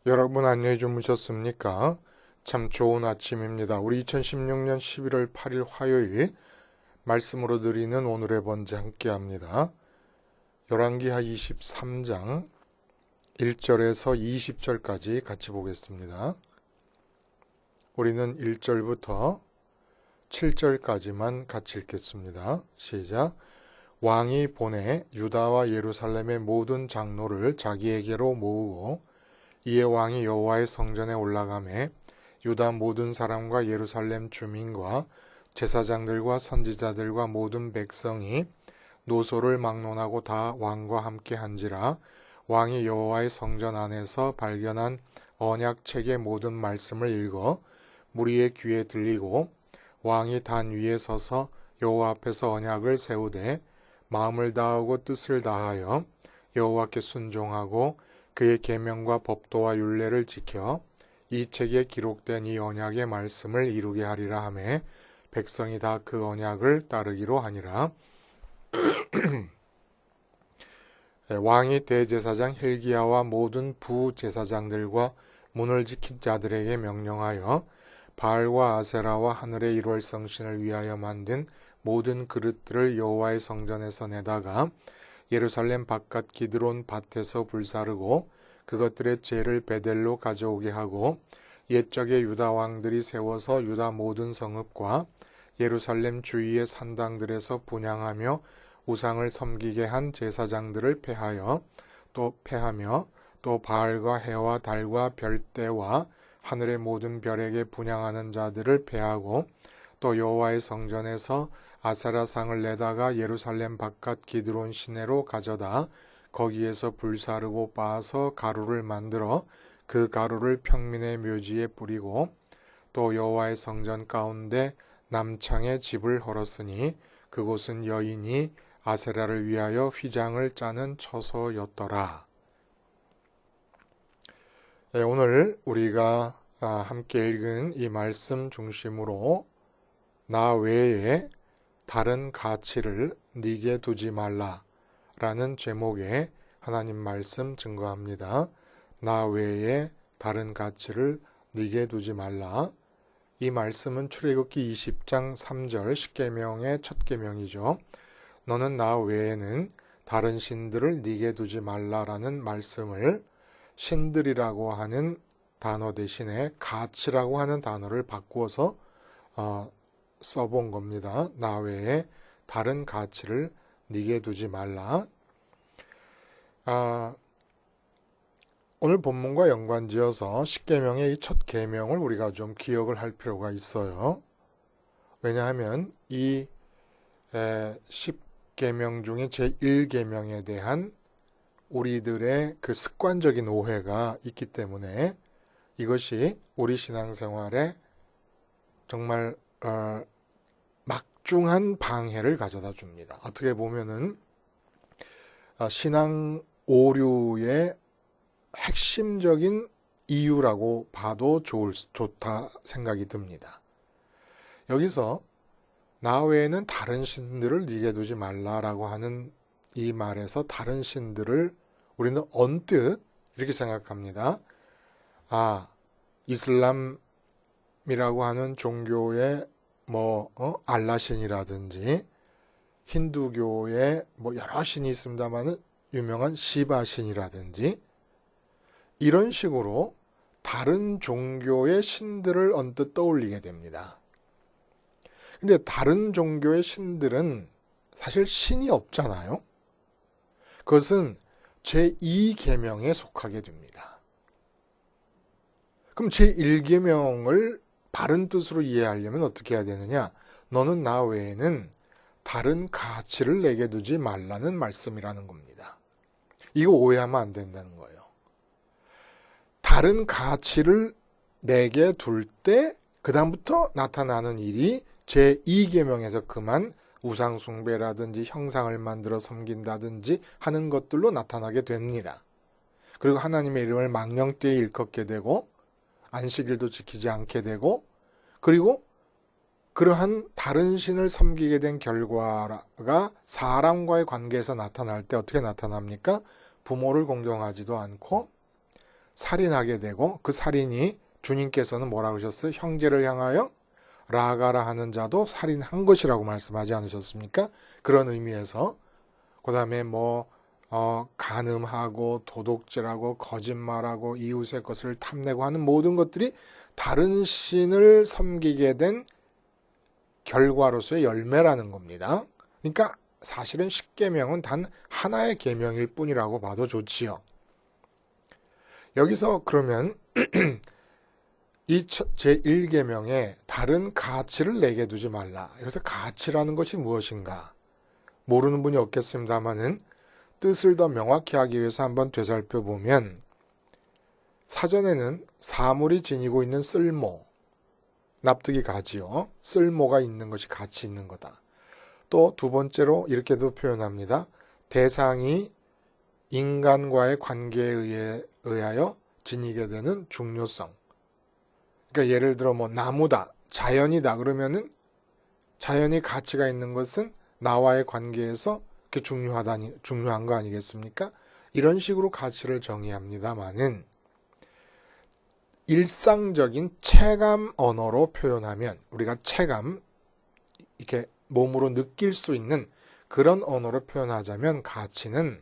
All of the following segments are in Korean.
여러분 안녕히 주무셨습니까? 참 좋은 아침입니다. 우리 2016년 11월 8일 화요일 말씀으로 드리는 오늘의 번제 함께 합니다. 열왕기하 23장 1절에서 20절까지 같이 보겠습니다. 우리는 1절부터 7절까지만 같이 읽겠습니다. 시작. 왕이 보내 유다와 예루살렘의 모든 장로를 자기에게로 모으고 이에 왕이 여호와의 성전에 올라가매 유다 모든 사람과 예루살렘 주민과 제사장들과 선지자들과 모든 백성이 노소를 막론하고 다 왕과 함께 한지라. 왕이 여호와의 성전 안에서 발견한 언약책의 모든 말씀을 읽어 무리의 귀에 들리고 왕이 단 위에 서서 여호와 앞에서 언약을 세우되 마음을 다하고 뜻을 다하여 여호와께 순종하고 그의 계명과 법도와 율례를 지켜 이 책에 기록된 이 언약의 말씀을 이루게 하리라 하매 백성이 다 그 언약을 따르기로 하니라. 왕이 대제사장 힐기야와 모든 부제사장들과 문을 지킨 자들에게 명령하여 바알과 아세라와 하늘의 일월성신을 위하여 만든 모든 그릇들을 여호와의 성전에서 내다가 예루살렘 바깥 기드론 밭에서 불사르고 그것들의 재를 베델로 가져오게 하고 옛적에 유다 왕들이 세워서 유다 모든 성읍과 예루살렘 주위의 산당들에서 분향하며 우상을 섬기게 한 제사장들을 패하며 또 바알과 해와 달과 별대와 하늘의 모든 별에게 분향하는 자들을 패하고 또 여호와의 성전에서 아세라상을 내다가 예루살렘 바깥 기드론 시내로 가져다 거기에서 불사르고 빻아서 가루를 만들어 그 가루를 평민의 묘지에 뿌리고 또 여호와의 성전 가운데 남창에 집을 헐었으니 그곳은 여인이 아세라를 위하여 휘장을 짜는 처소였더라. 오늘 우리가 함께 읽은 이 말씀 중심으로 나 외에 다른 가치를 네게 두지 말라 라는 제목의 하나님 말씀 증거합니다. 나 외에 다른 가치를 네게 두지 말라. 이 말씀은 출애굽기 20장 3절 십계명의 첫 계명이죠. 너는 나 외에는 다른 신들을 네게 두지 말라라는 말씀을 신들이라고 하는 단어 대신에 가치라고 하는 단어를 바꾸어서 써본 겁니다. 나 외에 다른 가치를 네게 두지 말라. 오늘 본문과 연관지어서 십계명의 이 첫 계명을 우리가 좀 기억을 할 필요가 있어요. 왜냐하면 이 십계명 중에 제1계명에 대한 우리들의 그 습관적인 오해가 있기 때문에 이것이 우리 신앙생활에 정말 막중한 방해를 가져다 줍니다. 어떻게 보면은 신앙 오류의 핵심적인 이유라고 봐도 좋다 생각이 듭니다. 여기서 나 외에는 다른 신들을 네게 두지 말라라고 하는 이 말에서 다른 신들을 우리는 언뜻 이렇게 생각합니다. 이슬람이라고 하는 종교의 알라신이라든지 힌두교에 여러 신이 있습니다만은 유명한 시바신이라든지 이런 식으로 다른 종교의 신들을 언뜻 떠올리게 됩니다. 근데 다른 종교의 신들은 사실 신이 없잖아요. 그것은 제2계명에 속하게 됩니다. 그럼 제1계명을 바른 뜻으로 이해하려면 어떻게 해야 되느냐? 너는 나 외에는 다른 가치를 내게 두지 말라는 말씀이라는 겁니다. 이거 오해하면 안 된다는 거예요. 다른 가치를 내게 둘 때 그다음부터 나타나는 일이 제2계명에서 그만 우상숭배라든지 형상을 만들어 섬긴다든지 하는 것들로 나타나게 됩니다. 그리고 하나님의 이름을 망령되이 일컫게 되고 안식일도 지키지 않게 되고 그리고 그러한 다른 신을 섬기게 된 결과가 사람과의 관계에서 나타날 때 어떻게 나타납니까? 부모를 공경하지도 않고 살인하게 되고 그 살인이 주님께서는 뭐라고 하셨어요? 형제를 향하여 라가라 하는 자도 살인한 것이라고 말씀하지 않으셨습니까? 그런 의미에서 그 다음에 간음하고 도둑질하고 거짓말하고 이웃의 것을 탐내고 하는 모든 것들이 다른 신을 섬기게 된 결과로서의 열매라는 겁니다. 그러니까 사실은 십계명은 단 하나의 계명일 뿐이라고 봐도 좋지요. 여기서 그러면 이 제1계명에 다른 가치를 내게 두지 말라. 그래서 가치라는 것이 무엇인가? 모르는 분이 없겠습니다만은 뜻을 더 명확히 하기 위해서 한번 되살펴보면 사전에는 사물이 지니고 있는 쓸모, 납득이 가지요. 쓸모가 있는 것이 가치 있는 거다. 또 두 번째로 이렇게도 표현합니다. 대상이 인간과의 관계에 의하여 지니게 되는 중요성. 그러니까 예를 들어 나무다, 자연이다 그러면은 자연이 가치가 있는 것은 나와의 관계에서 그게 중요한 거 아니겠습니까? 이런 식으로 가치를 정의합니다만은 일상적인 체감 언어로 표현하면 우리가 체감 이렇게 몸으로 느낄 수 있는 그런 언어로 표현하자면 가치는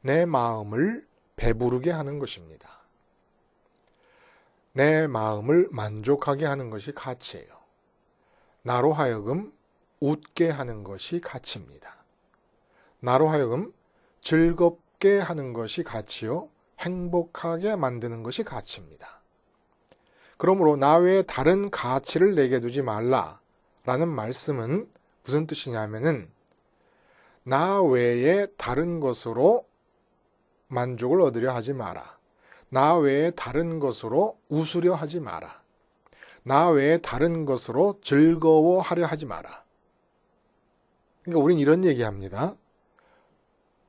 내 마음을 배부르게 하는 것입니다. 내 마음을 만족하게 하는 것이 가치예요. 나로 하여금 웃게 하는 것이 가치입니다. 나로 하여금 즐겁게 하는 것이 가치요. 행복하게 만드는 것이 가치입니다. 그러므로 나 외에 다른 가치를 내게 두지 말라라는 말씀은 무슨 뜻이냐면은 나 외에 다른 것으로 만족을 얻으려 하지 마라. 나 외에 다른 것으로 웃으려 하지 마라. 나 외에 다른 것으로 즐거워하려 하지 마라. 그러니까 우린 이런 얘기합니다.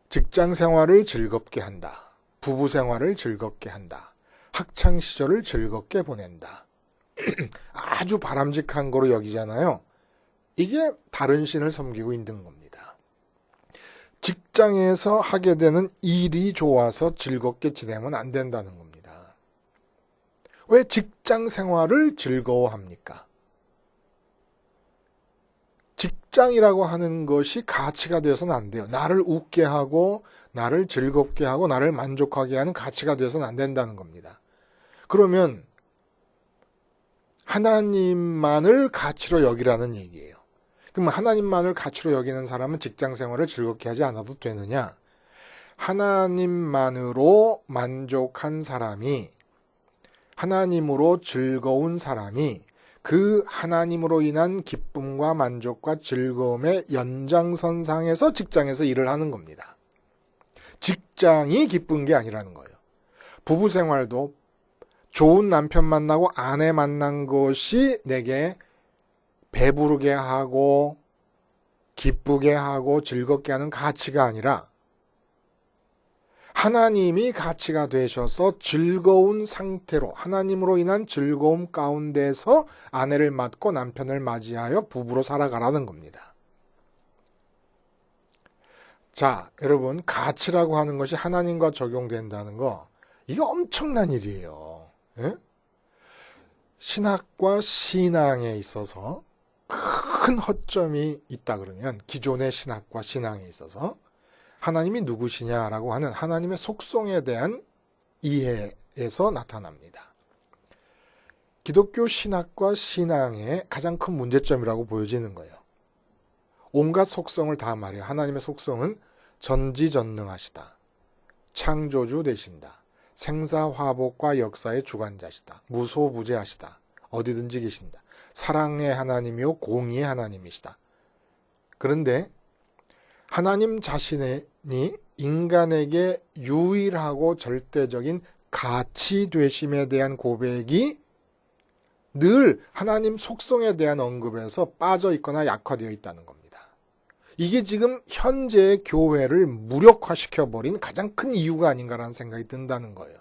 직장 생활을 즐겁게 한다. 부부 생활을 즐겁게 한다. 학창 시절을 즐겁게 보낸다. 아주 바람직한 거로 여기잖아요. 이게 다른 신을 섬기고 있는 겁니다. 직장에서 하게 되는 일이 좋아서 즐겁게 지내면 안 된다는 겁니다. 왜 직장 생활을 즐거워합니까? 직장이라고 하는 것이 가치가 되어서는 안 돼요. 나를 웃게 하고 나를 즐겁게 하고 나를 만족하게 하는 가치가 되어서는 안 된다는 겁니다. 그러면 하나님만을 가치로 여기라는 얘기예요. 그럼 하나님만을 가치로 여기는 사람은 직장 생활을 즐겁게 하지 않아도 되느냐? 하나님만으로 만족한 사람이, 하나님으로 즐거운 사람이 그 하나님으로 인한 기쁨과 만족과 즐거움의 연장선상에서 직장에서 일을 하는 겁니다. 직장이 기쁜 게 아니라는 거예요. 부부 생활도 좋은 남편 만나고 아내 만난 것이 내게 배부르게 하고 기쁘게 하고 즐겁게 하는 가치가 아니라 하나님이 가치가 되셔서 즐거운 상태로 하나님으로 인한 즐거움 가운데서 아내를 맞고 남편을 맞이하여 부부로 살아가라는 겁니다. 자, 여러분 가치라고 하는 것이 하나님과 적용된다는 거 이게 엄청난 일이에요. 예? 신학과 신앙에 있어서 큰 허점이 있다 그러면 기존의 신학과 신앙에 있어서 하나님이 누구시냐라고 하는 하나님의 속성에 대한 이해에서 나타납니다. 기독교 신학과 신앙의 가장 큰 문제점이라고 보여지는 거예요. 온갖 속성을 다 말해요. 하나님의 속성은 전지전능하시다. 창조주 되신다. 생사화복과 역사의 주관자시다. 무소부재하시다. 어디든지 계신다. 사랑의 하나님이요 공의의 하나님이시다. 그런데 하나님 자신이 인간에게 유일하고 절대적인 가치 되심에 대한 고백이 늘 하나님 속성에 대한 언급에서 빠져 있거나 약화되어 있다는 겁니다. 이게 지금 현재의 교회를 무력화시켜버린 가장 큰 이유가 아닌가라는 생각이 든다는 거예요.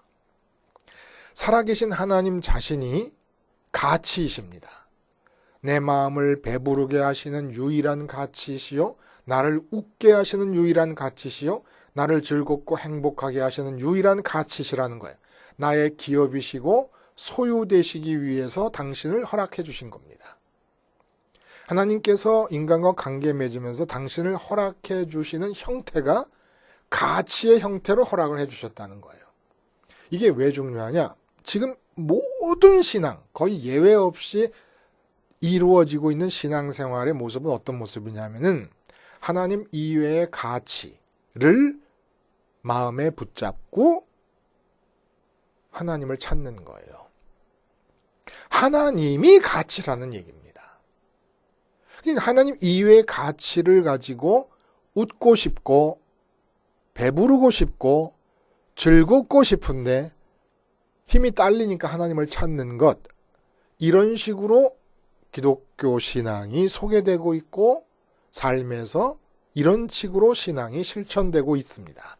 살아계신 하나님 자신이 가치이십니다. 내 마음을 배부르게 하시는 유일한 가치이시요 나를 웃게 하시는 유일한 가치시요 나를 즐겁고 행복하게 하시는 유일한 가치시라는 거예요. 나의 기업이시고 소유되시기 위해서 당신을 허락해 주신 겁니다. 하나님께서 인간과 관계 맺으면서 당신을 허락해 주시는 형태가 가치의 형태로 허락을 해 주셨다는 거예요. 이게 왜 중요하냐? 지금 모든 신앙, 거의 예외 없이 이루어지고 있는 신앙생활의 모습은 어떤 모습이냐면은 하나님 이외의 가치를 마음에 붙잡고 하나님을 찾는 거예요. 하나님이 가치라는 얘기입니다. 그러니까 하나님 이외의 가치를 가지고 웃고 싶고 배부르고 싶고 즐겁고 싶은데 힘이 딸리니까 하나님을 찾는 것, 이런 식으로 기독교 신앙이 소개되고 있고 삶에서 이런 식으로 신앙이 실천되고 있습니다.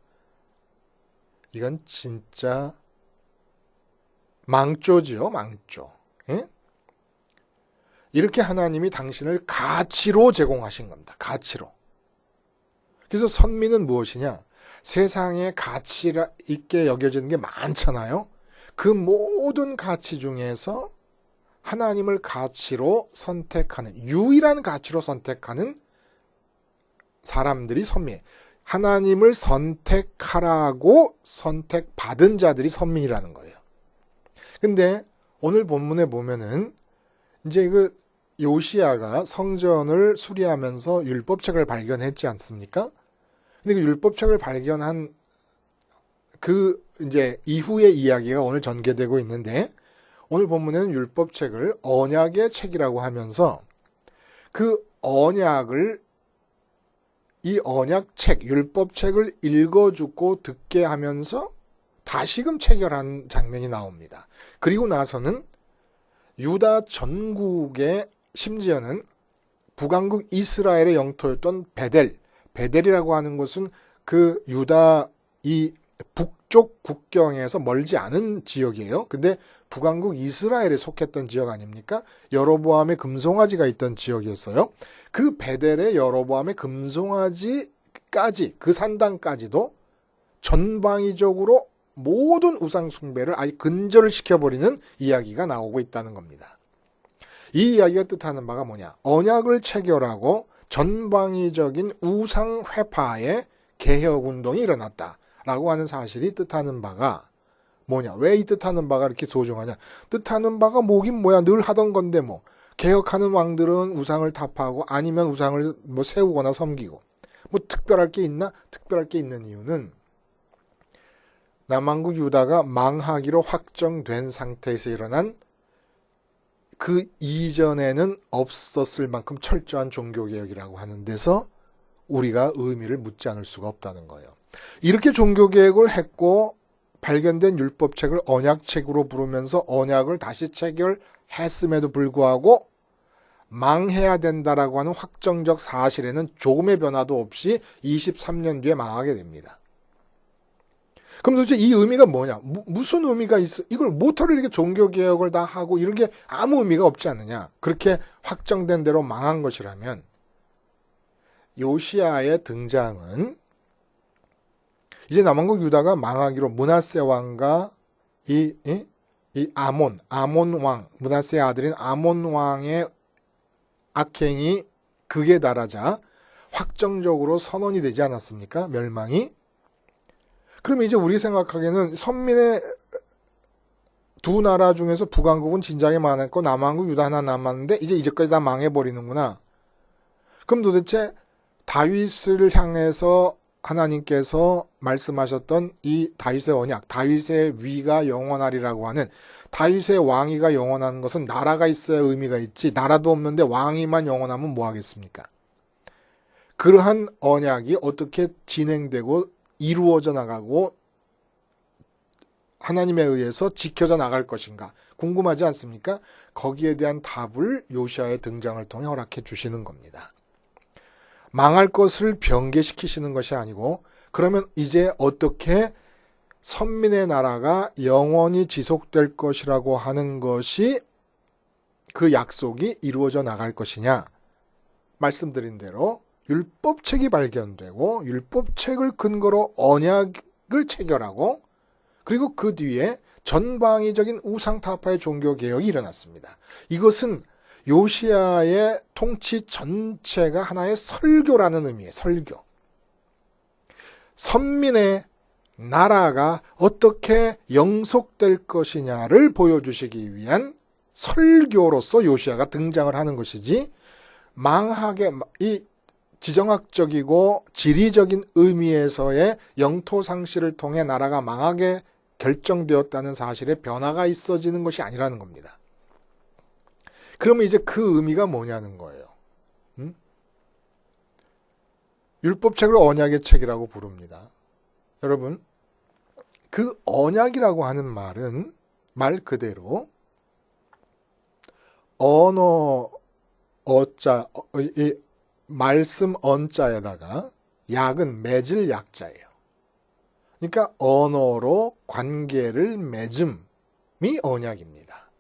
이건 진짜 망조지요, 망조. 예? 이렇게 하나님이 당신을 가치로 제공하신 겁니다. 가치로. 그래서 선미는 무엇이냐? 세상에 가치 있게 여겨지는 게 많잖아요. 그 모든 가치 중에서 하나님을 가치로 선택하는, 유일한 가치로 선택하는 사람들이 선미. 하나님을 선택하라고 선택받은 자들이 선민이라는 거예요. 근데 오늘 본문에 보면은 이제 그 요시야가 성전을 수리하면서 율법책을 발견했지 않습니까? 근데 그 율법책을 발견한 그 이제 이후의 이야기가 오늘 전개되고 있는데, 오늘 본문에는 율법책을 언약의 책이라고 하면서 그 언약을, 이 언약책, 율법책을 읽어주고 듣게 하면서 다시금 체결한 장면이 나옵니다. 그리고 나서는 유다 전국에, 심지어는 북왕국 이스라엘의 영토였던 베델이라고 하는 것은 그 유다 이 북쪽 국경에서 멀지 않은 지역이에요. 근데 북왕국 이스라엘에 속했던 지역 아닙니까? 여로보암의 금송아지가 있던 지역이었어요. 그 베델의 여로보암의 금송아지까지, 그 산당까지도 전방위적으로 모든 우상 숭배를 아예 근절을 시켜버리는 이야기가 나오고 있다는 겁니다. 이 이야기가 뜻하는 바가 뭐냐? 언약을 체결하고 전방위적인 우상 회파의 개혁운동이 일어났다라고 하는 사실이 뜻하는 바가 뭐냐? 왜 이 뜻하는 바가 이렇게 소중하냐? 뜻하는 바가 뭐긴 뭐야? 늘 하던 건데 뭐. 개혁하는 왕들은 우상을 타파하고 아니면 우상을 뭐 세우거나 섬기고. 뭐 특별할 게 있나? 특별할 게 있는 이유는 남왕국 유다가 망하기로 확정된 상태에서 일어난 그 이전에는 없었을 만큼 철저한 종교개혁이라고 하는 데서 우리가 의미를 묻지 않을 수가 없다는 거예요. 이렇게 종교개혁을 했고 발견된 율법책을 언약책으로 부르면서 언약을 다시 체결했음에도 불구하고 망해야 된다라고 하는 확정적 사실에는 조금의 변화도 없이 23년 뒤에 망하게 됩니다. 그럼 도대체 이 의미가 뭐냐? 무슨 의미가 있어? 이걸 모터를 이렇게 종교개혁을 다 하고 이런 게 아무 의미가 없지 않느냐? 그렇게 확정된 대로 망한 것이라면 요시야의 등장은 이제 남왕국 유다가 망하기로 므낫세 왕과 이 아몬 왕, 므낫세의 아들인 아몬 왕의 악행이 극에 달하자 확정적으로 선언이 되지 않았습니까? 멸망이. 그러면 이제 우리 생각하기에는 선민의 두 나라 중에서 북왕국은 진작에 망했고 남왕국 유다 하나 남았는데 이제까지 다 망해버리는구나. 그럼 도대체 다윗을 향해서 하나님께서 말씀하셨던 이 다윗의 언약, 다윗의 위가 영원하리라고 하는, 다윗의 왕위가 영원한 것은 나라가 있어야 의미가 있지, 나라도 없는데 왕위만 영원하면 뭐 하겠습니까? 그러한 언약이 어떻게 진행되고 이루어져 나가고 하나님에 의해서 지켜져 나갈 것인가 궁금하지 않습니까? 거기에 대한 답을 요시야의 등장을 통해 허락해 주시는 겁니다. 망할 것을 변개시키시는 것이 아니고, 그러면 이제 어떻게 선민의 나라가 영원히 지속될 것이라고 하는 것이, 그 약속이 이루어져 나갈 것이냐? 말씀드린 대로 율법책이 발견되고 율법책을 근거로 언약을 체결하고 그리고 그 뒤에 전방위적인 우상타파의 종교개혁이 일어났습니다. 이것은 요시야의 통치 전체가 하나의 설교라는 의미의 설교. 선민의 나라가 어떻게 영속될 것이냐를 보여주시기 위한 설교로서 요시야가 등장을 하는 것이지 망하게 이 지정학적이고 지리적인 의미에서의 영토 상실을 통해 나라가 망하게 결정되었다는 사실에 변화가 있어지는 것이 아니라는 겁니다. 그러면 이제 그 의미가 뭐냐는 거예요. 율법책을 언약의 책이라고 부릅니다. 여러분, 그 언약이라고 하는 말은 말 그대로 언어 어자 이 말씀 언자에다가 약은 맺을 약자예요. 그러니까 언어로 관계를 맺음이 언약입니다.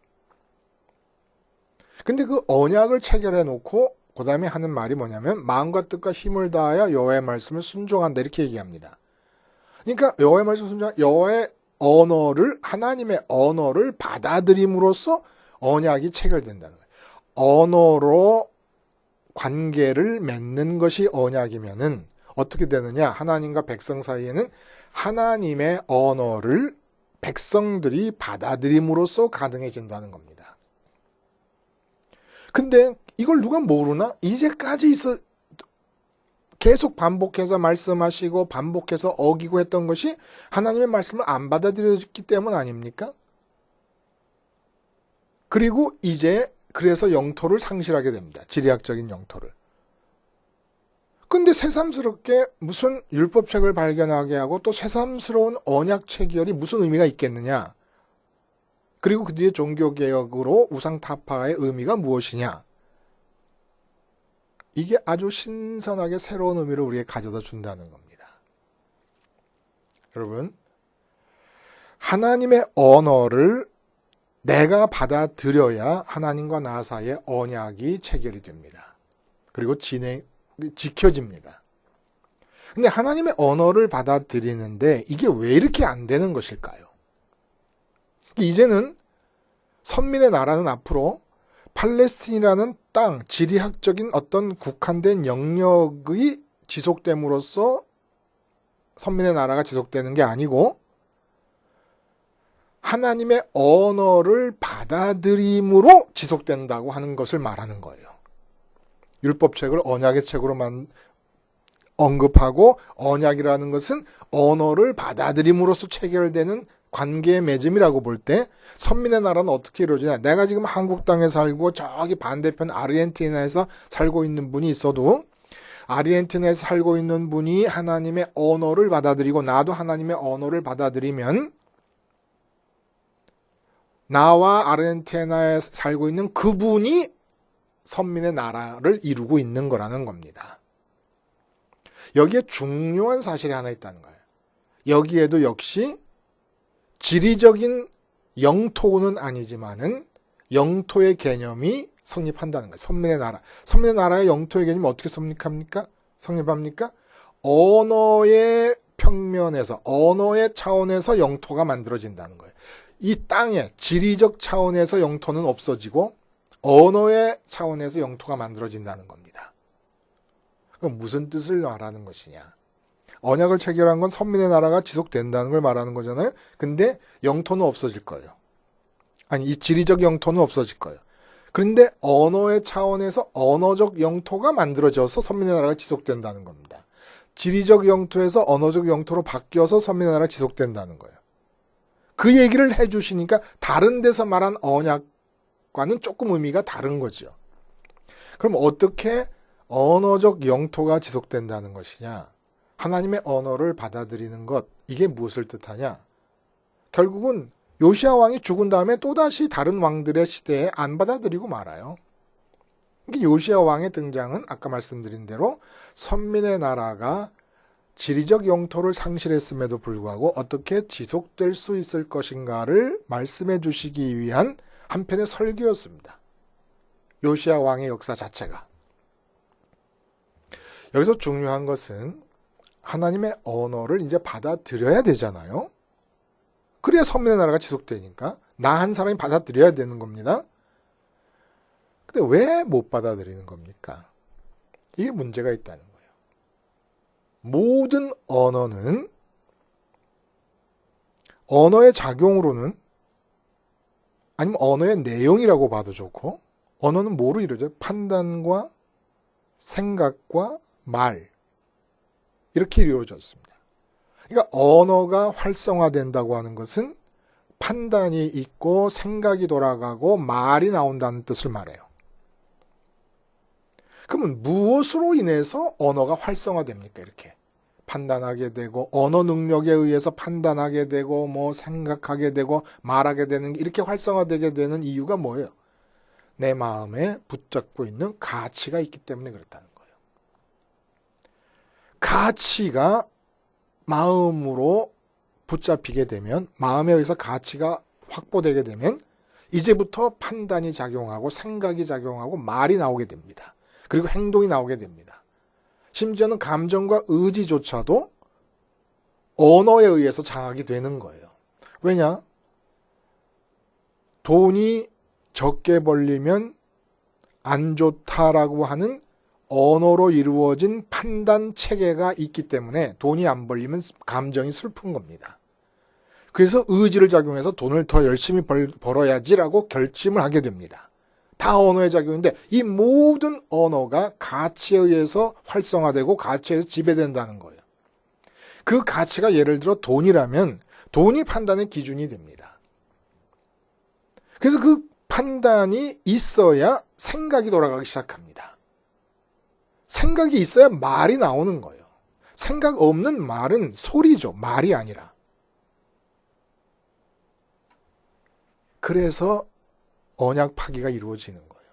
근데 그 언약을 체결해 놓고 그 다음에 하는 말이 뭐냐면 마음과 뜻과 힘을 다하여 여호와의 말씀을 순종한다 이렇게 얘기합니다. 그러니까 여호와의 말씀 순종, 여호와의 언어를 하나님의 언어를 받아들임으로써 언약이 체결된다는 거예요. 언어로 관계를 맺는 것이 언약이면은 어떻게 되느냐? 하나님과 백성 사이에는 하나님의 언어를 백성들이 받아들임으로써 가능해진다는 겁니다. 근데 이걸 누가 모르나? 이제까지 계속 반복해서 말씀하시고 반복해서 어기고 했던 것이 하나님의 말씀을 안 받아들였기 때문 아닙니까? 그리고 이제 그래서 영토를 상실하게 됩니다. 지리학적인 영토를. 근데 새삼스럽게 무슨 율법책을 발견하게 하고 또 새삼스러운 언약 체결이 무슨 의미가 있겠느냐? 그리고 그 뒤에 종교개혁으로 우상타파의 의미가 무엇이냐? 이게 아주 신선하게 새로운 의미를 우리에게 가져다 준다는 겁니다. 여러분, 하나님의 언어를 내가 받아들여야 하나님과 나 사이의 언약이 체결이 됩니다. 그리고 지켜집니다. 근데 하나님의 언어를 받아들이는데 이게 왜 이렇게 안 되는 것일까요? 이제는 선민의 나라는 앞으로 팔레스틴이라는 땅, 지리학적인 어떤 국한된 영역이 지속됨으로써 선민의 나라가 지속되는 게 아니고 하나님의 언어를 받아들임으로 지속된다고 하는 것을 말하는 거예요. 율법책을 언약의 책으로 언급하고 언약이라는 것은 언어를 받아들임으로써 체결되는 관계의 맺음이라고 볼 때 선민의 나라는 어떻게 이루어지냐. 내가 지금 한국 땅에 살고 저기 반대편 아르헨티나에서 살고 있는 분이 있어도 아르헨티나에서 살고 있는 분이 하나님의 언어를 받아들이고 나도 하나님의 언어를 받아들이면 나와 아르헨티나에 살고 있는 그분이 선민의 나라를 이루고 있는 거라는 겁니다. 여기에 중요한 사실이 하나 있다는 거예요. 여기에도 역시 지리적인 영토는 아니지만은 영토의 개념이 성립한다는 거예요. 선민의 나라. 선민의 나라의 영토의 개념이 어떻게 성립합니까? 언어의 평면에서, 언어의 차원에서 영토가 만들어진다는 거예요. 이 땅의 지리적 차원에서 영토는 없어지고 언어의 차원에서 영토가 만들어진다는 겁니다. 그럼 무슨 뜻을 말하는 것이냐? 언약을 체결한 건 선민의 나라가 지속된다는 걸 말하는 거잖아요. 근데 영토는 없어질 거예요. 아니, 이 지리적 영토는 없어질 거예요. 그런데 언어의 차원에서 언어적 영토가 만들어져서 선민의 나라가 지속된다는 겁니다. 지리적 영토에서 언어적 영토로 바뀌어서 선민의 나라가 지속된다는 거예요. 그 얘기를 해주시니까 다른 데서 말한 언약과는 조금 의미가 다른 거죠. 그럼 어떻게 언어적 영토가 지속된다는 것이냐? 하나님의 언어를 받아들이는 것, 이게 무엇을 뜻하냐? 결국은 요시야 왕이 죽은 다음에 또다시 다른 왕들의 시대에 안 받아들이고 말아요. 요시야 왕의 등장은 아까 말씀드린 대로 선민의 나라가 지리적 영토를 상실했음에도 불구하고 어떻게 지속될 수 있을 것인가를 말씀해 주시기 위한 한편의 설교였습니다. 요시야 왕의 역사 자체가. 여기서 중요한 것은 하나님의 언어를 이제 받아들여야 되잖아요. 그래야 선민의 나라가 지속되니까 나 한 사람이 받아들여야 되는 겁니다. 근데 왜 못 받아들이는 겁니까? 이게 문제가 있다는 거예요. 모든 언어는 언어의 작용으로는 아니면 언어의 내용이라고 봐도 좋고 언어는 뭐로 이루어져요? 판단과 생각과 말 이렇게 이루어졌습니다. 그러니까 언어가 활성화된다고 하는 것은 판단이 있고 생각이 돌아가고 말이 나온다는 뜻을 말해요. 그러면 무엇으로 인해서 언어가 활성화됩니까? 이렇게 판단하게 되고 언어 능력에 의해서 판단하게 되고 뭐 생각하게 되고 말하게 되는 게 이렇게 활성화되게 되는 이유가 뭐예요? 내 마음에 붙잡고 있는 가치가 있기 때문에 그렇다는 거예요. 가치가 마음으로 붙잡히게 되면 마음에 의해서 가치가 확보되게 되면 이제부터 판단이 작용하고 생각이 작용하고 말이 나오게 됩니다. 그리고 행동이 나오게 됩니다. 심지어는 감정과 의지조차도 언어에 의해서 장악이 되는 거예요. 왜냐? 돈이 적게 벌리면 안 좋다라고 하는 언어로 이루어진 판단 체계가 있기 때문에 돈이 안 벌리면 감정이 슬픈 겁니다. 그래서 의지를 작용해서 돈을 더 열심히 벌어야지라고 결심을 하게 됩니다. 다 언어의 작용인데 이 모든 언어가 가치에 의해서 활성화되고 가치에 의해서 지배된다는 거예요. 그 가치가 예를 들어 돈이라면 돈이 판단의 기준이 됩니다. 그래서 그 판단이 있어야 생각이 돌아가기 시작합니다. 생각이 있어야 말이 나오는 거예요. 생각 없는 말은 소리죠. 말이 아니라. 그래서 언약 파기가 이루어지는 거예요.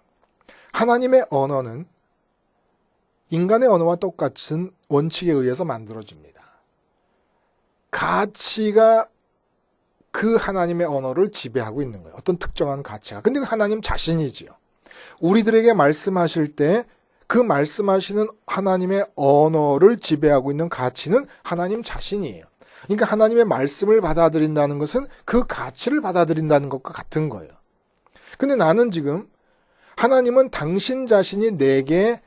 하나님의 언어는 인간의 언어와 똑같은 원칙에 의해서 만들어집니다. 가치가 그 하나님의 언어를 지배하고 있는 거예요. 어떤 특정한 가치가. 근데 하나님 자신이지요. 우리들에게 말씀하실 때 그 말씀하시는 하나님의 언어를 지배하고 있는 가치는 하나님 자신이에요. 그러니까 하나님의 말씀을 받아들인다는 것은 그 가치를 받아들인다는 것과 같은 거예요. 근데 나는 지금 하나님은 당신 자신이 내게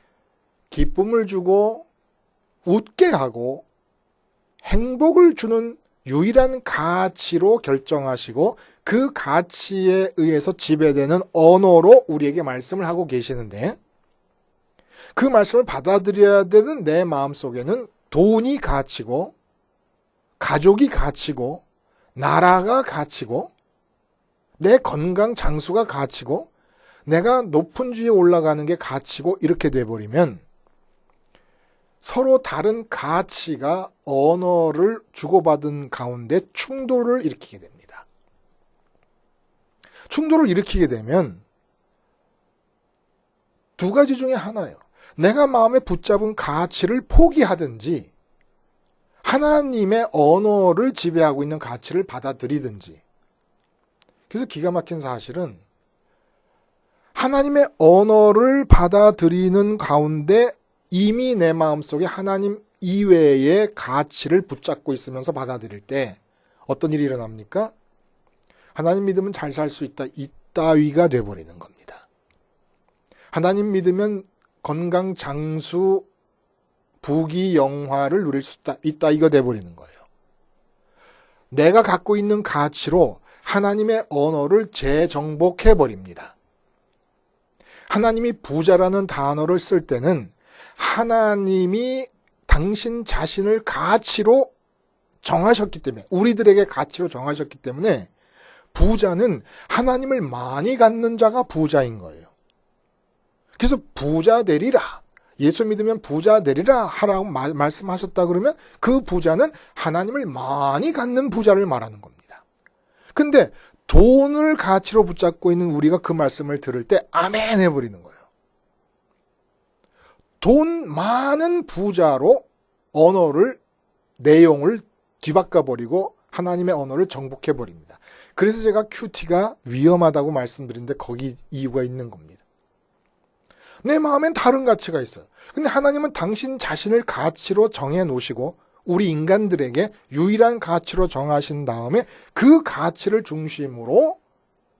기쁨을 주고 웃게 하고 행복을 주는 유일한 가치로 결정하시고 그 가치에 의해서 지배되는 언어로 우리에게 말씀을 하고 계시는데 그 말씀을 받아들여야 되는 내 마음속에는 돈이 가치고 가족이 가치고 나라가 가치고 내 건강 장수가 가치고 내가 높은 주위에 올라가는 게 가치고 이렇게 돼버리면 서로 다른 가치가 언어를 주고받은 가운데 충돌을 일으키게 됩니다. 충돌을 일으키게 되면 두 가지 중에 하나예요. 내가 마음에 붙잡은 가치를 포기하든지 하나님의 언어를 지배하고 있는 가치를 받아들이든지. 그래서 기가 막힌 사실은 하나님의 언어를 받아들이는 가운데 이미 내 마음속에 하나님 이외의 가치를 붙잡고 있으면서 받아들일 때 어떤 일이 일어납니까? 하나님 믿으면 잘 살 수 있다. 이따위가 돼버리는 겁니다. 하나님 믿으면 건강 장수 부귀 영화를 누릴 수 있다. 이거 돼버리는 거예요. 내가 갖고 있는 가치로 하나님의 언어를 재정복해버립니다. 하나님이 부자라는 단어를 쓸 때는 하나님이 당신 자신을 가치로 정하셨기 때문에 우리들에게 가치로 정하셨기 때문에 부자는 하나님을 많이 갖는 자가 부자인 거예요. 그래서 부자 되리라. 예수 믿으면 부자 되리라 하라고 말씀하셨다 그러면 그 부자는 하나님을 많이 갖는 부자를 말하는 겁니다. 근데 돈을 가치로 붙잡고 있는 우리가 그 말씀을 들을 때 아멘 해버리는 거예요. 돈 많은 부자로 언어를 내용을 뒤바꿔버리고 하나님의 언어를 정복해버립니다. 그래서 제가 큐티가 위험하다고 말씀드린데 거기 이유가 있는 겁니다. 내 마음엔 다른 가치가 있어요. 근데 하나님은 당신 자신을 가치로 정해 놓으시고 우리 인간들에게 유일한 가치로 정하신 다음에 그 가치를 중심으로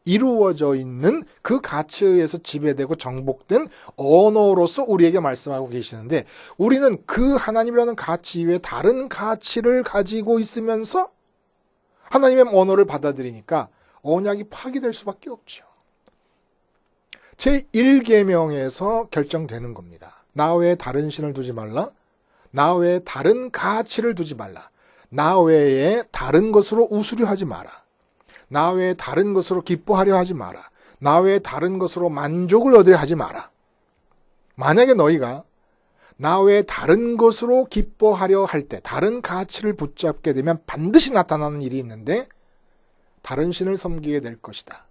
이루어져 있는 그 가치에 의해서 지배되고 정복된 언어로서 우리에게 말씀하고 계시는데, 우리는 그 하나님이라는 가치 이외에 다른 가치를 가지고 있으면서 하나님의 언어를 받아들이니까 언약이 파기될 수밖에 없죠. 제1계명에서 결정되는 겁니다. 나 외에 다른 신을 두지 말라. 나 외에 다른 가치를 두지 말라. 나 외에 다른 것으로 우스려 하지 마라. 나 외에 다른 것으로 기뻐하려 하지 마라. 나 외에 다른 것으로 만족을 얻으려 하지 마라. 만약에 너희가 나 외에 다른 것으로 기뻐하려 할 때, 다른 가치를 붙잡게 되면 반드시 나타나는 일이 있는데, 다른 신을 섬기게 될 것이다.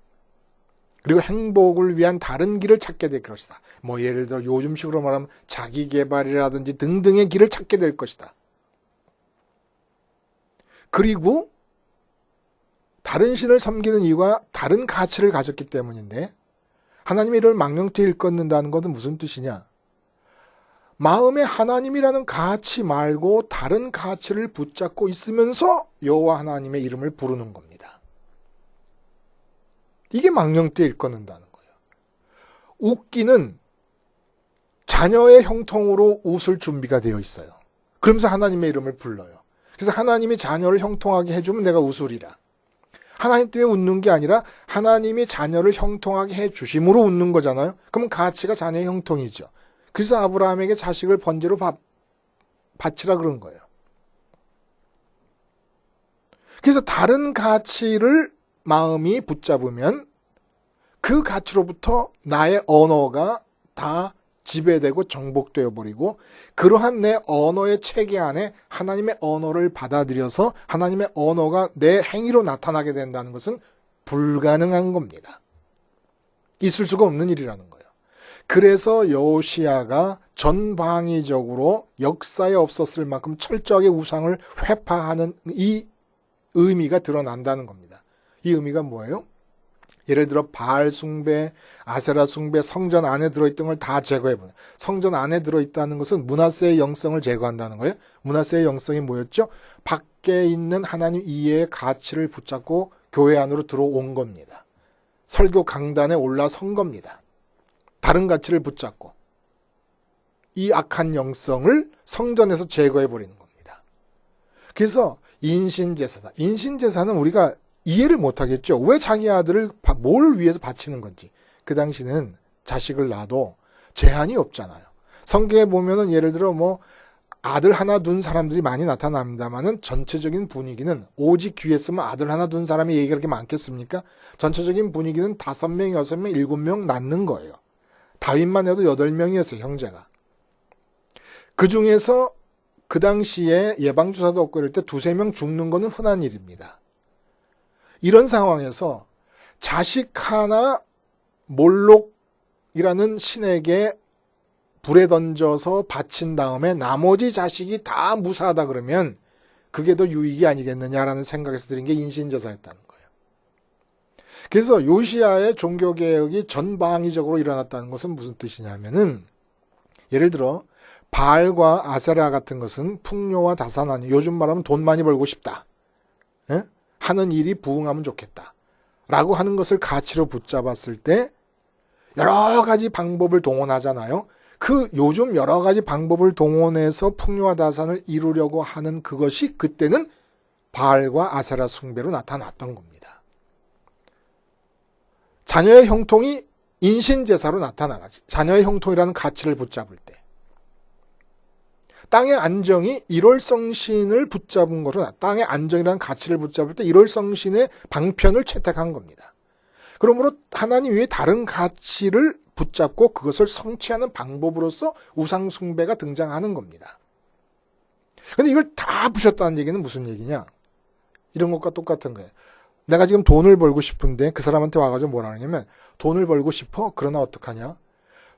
그리고 행복을 위한 다른 길을 찾게 될 것이다. 뭐 예를 들어 요즘식으로 말하면 자기개발이라든지 등등의 길을 찾게 될 것이다. 그리고 다른 신을 섬기는 이유가 다른 가치를 가졌기 때문인데, 하나님의 이를 망령되이 일컫는다는 것은 무슨 뜻이냐? 마음에 하나님이라는 가치 말고 다른 가치를 붙잡고 있으면서 여호와 하나님의 이름을 부르는 겁니다. 이게 망령되이 일컫는다는 거예요. 웃기는 자녀의 형통으로 웃을 준비가 되어 있어요. 그러면서 하나님의 이름을 불러요. 그래서 하나님이 자녀를 형통하게 해주면 내가 웃으리라. 하나님 때문에 웃는 게 아니라 하나님이 자녀를 형통하게 해주심으로 웃는 거잖아요. 그러면 가치가 자녀의 형통이죠. 그래서 아브라함에게 자식을 번제로 바치라 그런 거예요. 그래서 다른 가치를 마음이 붙잡으면 그 가치로부터 나의 언어가 다 지배되고 정복되어 버리고, 그러한 내 언어의 체계 안에 하나님의 언어를 받아들여서 하나님의 언어가 내 행위로 나타나게 된다는 것은 불가능한 겁니다. 있을 수가 없는 일이라는 거예요. 그래서 여호시아가 전방위적으로 역사에 없었을 만큼 철저하게 우상을 회파하는 이 의미가 드러난다는 겁니다. 이 의미가 뭐예요? 예를 들어 바알 숭배, 아세라 숭배, 성전 안에 들어있던 걸 다 제거해버려요. 성전 안에 들어있다는 것은 므낫세의 영성을 제거한다는 거예요. 므낫세의 영성이 뭐였죠? 밖에 있는 하나님 이해의 가치를 붙잡고 교회 안으로 들어온 겁니다. 설교 강단에 올라선 겁니다. 다른 가치를 붙잡고 이 악한 영성을 성전에서 제거해버리는 겁니다. 그래서 인신제사다. 인신제사는 우리가 이해를 못하겠죠. 왜 자기 아들을 뭘 위해서 바치는 건지. 그 당시는 자식을 낳아도 제한이 없잖아요. 성경에 보면은 예를 들어 뭐 아들 하나 둔 사람들이 많이 나타납니다만은 전체적인 분위기는, 오직 귀에 쓰면 아들 하나 둔 사람이 얘기가 그렇게 많겠습니까? 전체적인 분위기는 5명, 6명, 7명 낳는 거예요. 다윗만 해도 8명이었어요, 형제가. 그 중에서 그 당시에 예방주사도 없고 이럴 때 2-3명 죽는 거는 흔한 일입니다. 이런 상황에서 자식 하나 몰록이라는 신에게 불에 던져서 바친 다음에 나머지 자식이 다 무사하다 그러면 그게 더 유익이 아니겠느냐라는 생각에서 드린 게 인신제사였다는 거예요. 그래서 요시야의 종교개혁이 전방위적으로 일어났다는 것은 무슨 뜻이냐면은, 예를 들어 바알과 아세라 같은 것은 풍요와 다산하니, 요즘 말하면 돈 많이 벌고 싶다, 하는 일이 부응하면 좋겠다 라고 하는 것을 가치로 붙잡았을 때 여러 가지 방법을 동원하잖아요. 그 요즘 여러 가지 방법을 동원해서 풍요와 다산을 이루려고 하는 그것이 그때는 바알과 아세라 숭배로 나타났던 겁니다. 자녀의 형통이 인신제사로 나타나가지. 자녀의 형통이라는 가치를 붙잡을 때. 땅의 안정이 일월성신을 붙잡은 거로, 땅의 안정이라는 가치를 붙잡을 때 일월성신의 방편을 채택한 겁니다. 그러므로 하나님 외에 다른 가치를 붙잡고 그것을 성취하는 방법으로서 우상숭배가 등장하는 겁니다. 근데 이걸 다 부셨다는 얘기는 무슨 얘기냐? 이런 것과 똑같은 거예요. 내가 지금 돈을 벌고 싶은데 그 사람한테 와가지고 뭐라 하냐면, 돈을 벌고 싶어? 그러나 어떡하냐?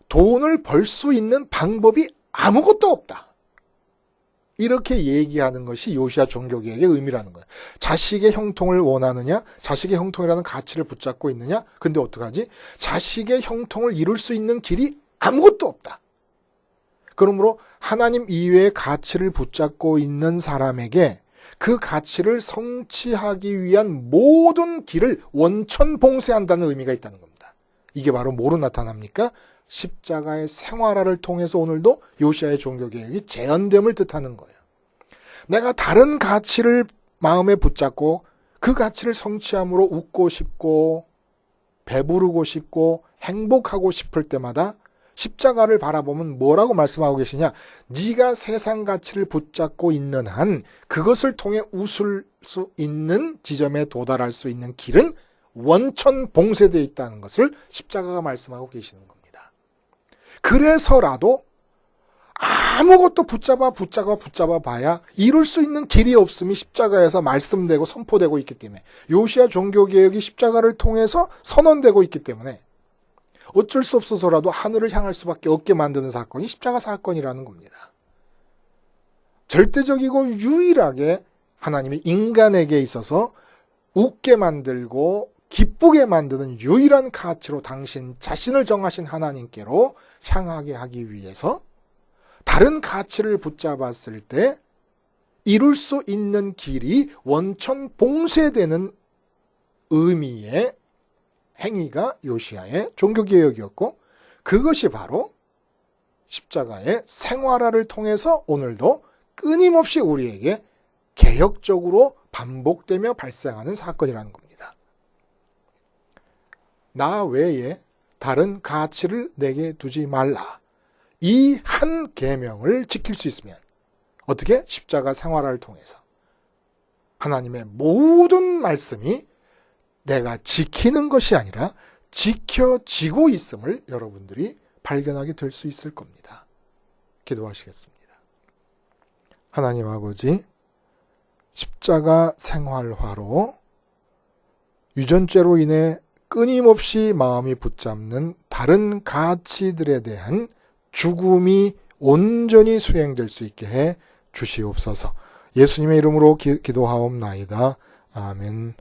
돈을 벌 수 있는 방법이 아무것도 없다. 이렇게 얘기하는 것이 요시야 종교개혁의 의미라는 거예요. 자식의 형통을 원하느냐? 자식의 형통이라는 가치를 붙잡고 있느냐? 근데 어떡하지? 자식의 형통을 이룰 수 있는 길이 아무것도 없다. 그러므로 하나님 이외의 가치를 붙잡고 있는 사람에게 그 가치를 성취하기 위한 모든 길을 원천봉쇄한다는 의미가 있다는 겁니다. 이게 바로 뭐로 나타납니까? 십자가의 생활화를 통해서 오늘도 요시야의 종교개혁이 재현됨을 뜻하는 거예요. 내가 다른 가치를 마음에 붙잡고 그 가치를 성취함으로 웃고 싶고 배부르고 싶고 행복하고 싶을 때마다 십자가를 바라보면 뭐라고 말씀하고 계시냐? 네가 세상 가치를 붙잡고 있는 한 그것을 통해 웃을 수 있는 지점에 도달할 수 있는 길은 원천 봉쇄되어 있다는 것을 십자가가 말씀하고 계시는 겁니다. 그래서라도 아무것도 붙잡아 봐야 이룰 수 있는 길이 없음이 십자가에서 말씀되고 선포되고 있기 때문에 요시야 종교개혁이 십자가를 통해서 선언되고 있기 때문에 어쩔 수 없어서라도 하늘을 향할 수밖에 없게 만드는 사건이 십자가 사건이라는 겁니다. 절대적이고 유일하게 하나님이 인간에게 있어서 웃게 만들고 기쁘게 만드는 유일한 가치로 당신 자신을 정하신 하나님께로 향하게 하기 위해서 다른 가치를 붙잡았을 때 이룰 수 있는 길이 원천 봉쇄되는 의미의 행위가 요시야의 종교개혁이었고 그것이 바로 십자가의 생활화를 통해서 오늘도 끊임없이 우리에게 개혁적으로 반복되며 발생하는 사건이라는 겁니다. 나 외에 다른 가치를 내게 두지 말라. 이 한 계명을 지킬 수 있으면 어떻게? 십자가 생활화를 통해서 하나님의 모든 말씀이 내가 지키는 것이 아니라 지켜지고 있음을 여러분들이 발견하게 될 수 있을 겁니다. 기도하시겠습니다. 하나님 아버지, 십자가 생활화로 유전죄로 인해 끊임없이 마음이 붙잡는 다른 가치들에 대한 죽음이 온전히 수행될 수 있게 해 주시옵소서. 예수님의 이름으로 기도하옵나이다. 아멘.